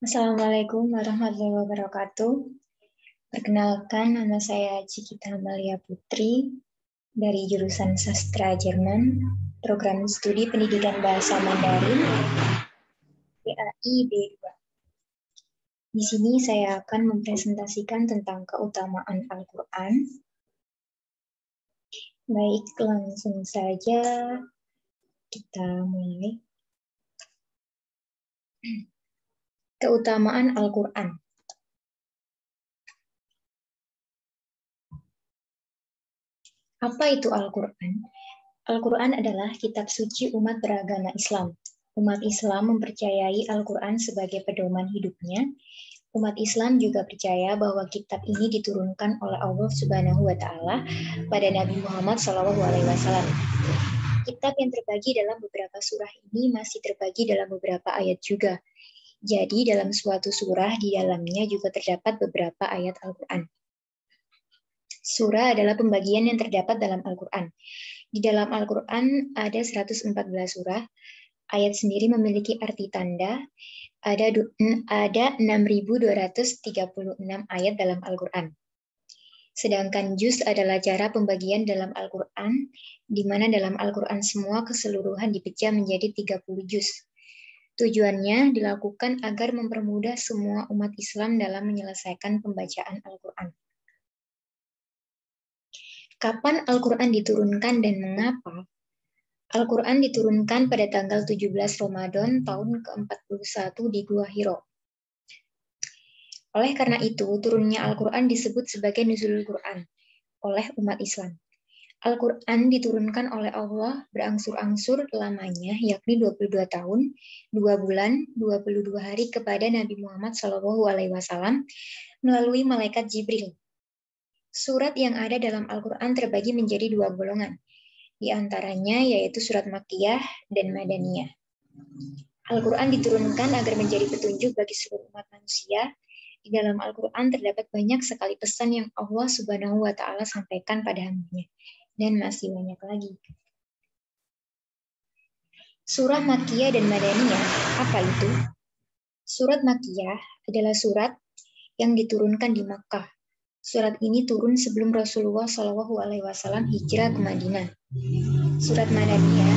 Assalamualaikum warahmatullahi wabarakatuh. Perkenalkan, nama saya Cikita Amalia Putri dari jurusan Sastra Jerman, Program Studi Pendidikan Bahasa Mandarin, PAI B2. Di sini saya akan mempresentasikan tentang keutamaan Al-Quran. Baik, langsung saja kita mulai. Keutamaan Al-Quran. Apa itu Al-Quran? Al-Quran adalah kitab suci umat beragama Islam. Umat Islam mempercayai Al-Quran sebagai pedoman hidupnya. Umat Islam juga percaya bahwa kitab ini diturunkan oleh Allah Subhanahu wa Ta'ala pada Nabi Muhammad SAW. Kitab yang terbagi dalam beberapa surah ini masih terbagi dalam beberapa ayat juga. Jadi dalam suatu surah di dalamnya juga terdapat beberapa ayat Al-Quran. Surah adalah pembagian yang terdapat dalam Al-Quran. Di dalam Al-Quran ada 114 surah. Ayat sendiri memiliki arti tanda. Ada 6.236 ayat dalam Al-Quran. Sedangkan juz adalah cara pembagian dalam Al-Quran, di mana dalam Al-Quran semua keseluruhan dipecah menjadi 30 juz. Tujuannya dilakukan agar mempermudah semua umat Islam dalam menyelesaikan pembacaan Al-Quran. Kapan Al-Quran diturunkan dan mengapa? Al-Quran diturunkan pada tanggal 17 Ramadan tahun ke-41 di Gua Hiro. Oleh karena itu, turunnya Al-Quran disebut sebagai Nuzulul Quran oleh umat Islam. Al-Quran diturunkan oleh Allah berangsur-angsur lamanya, yakni 22 tahun, 2 bulan, 22 hari kepada Nabi Muhammad SAW melalui malaikat Jibril. Surat yang ada dalam Al-Quran terbagi menjadi 2 golongan. Di antaranya yaitu surat Makkiyah dan Madaniyah. Al-Quran diturunkan agar menjadi petunjuk bagi seluruh umat manusia. Di dalam Al-Quran terdapat banyak sekali pesan yang Allah Subhanahu wa Ta'ala sampaikan pada hambanya. Dan masih banyak lagi. Surah Makkiyah dan Madaniyah, apa itu? Surat Makkiyah adalah surat yang diturunkan di Makkah. Surat ini turun sebelum Rasulullah SAW hijrah ke Madinah. Surat Madaniyah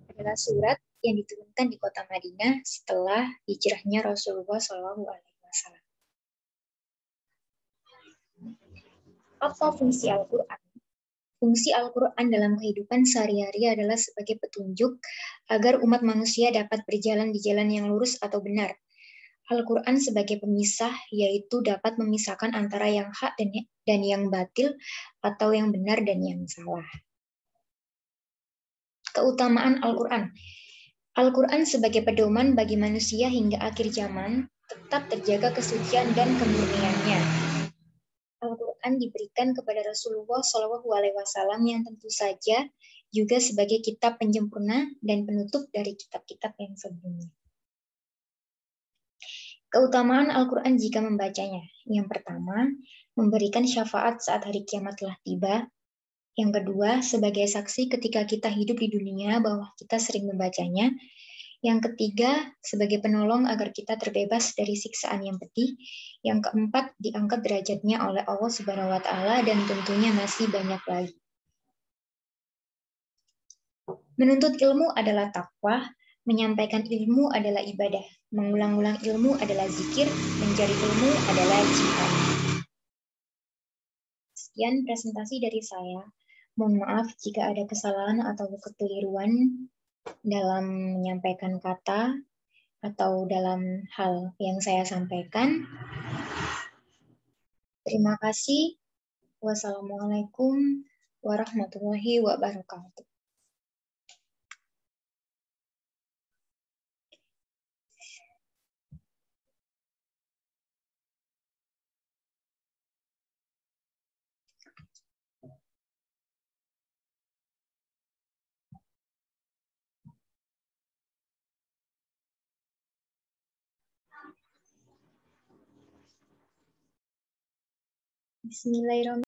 adalah surat yang diturunkan di kota Madinah setelah hijrahnya Rasulullah SAW. Apa fungsi Al-Quran? Fungsi Al-Quran dalam kehidupan sehari-hari adalah sebagai petunjuk agar umat manusia dapat berjalan di jalan yang lurus atau benar. Al-Quran sebagai pemisah, yaitu dapat memisahkan antara yang hak dan yang batil, atau yang benar dan yang salah. Keutamaan Al-Quran. Al-Quran sebagai pedoman bagi manusia hingga akhir zaman, tetap terjaga kesucian dan kemurniannya. Al-Quran diberikan kepada Rasulullah SAW yang tentu saja juga sebagai kitab penyempurna dan penutup dari kitab-kitab yang sebelumnya. Keutamaan Al-Quran jika membacanya. Yang pertama, memberikan syafaat saat hari kiamat telah tiba. Yang kedua, sebagai saksi ketika kita hidup di dunia bahwa kita sering membacanya. Yang ketiga, sebagai penolong agar kita terbebas dari siksaan yang pedih. Yang keempat, diangkat derajatnya oleh Allah Subhanahu wa Ta'ala, dan tentunya masih banyak lagi. Menuntut ilmu adalah takwa, menyampaikan ilmu adalah ibadah, mengulang-ulang ilmu adalah zikir, mencari ilmu adalah jihad. Sekian presentasi dari saya. Mohon maaf jika ada kesalahan atau kekeliruan dalam menyampaikan kata atau dalam hal yang saya sampaikan. Terima kasih. Wassalamualaikum warahmatullahi wabarakatuh. Bismillahirrahmanirrahim.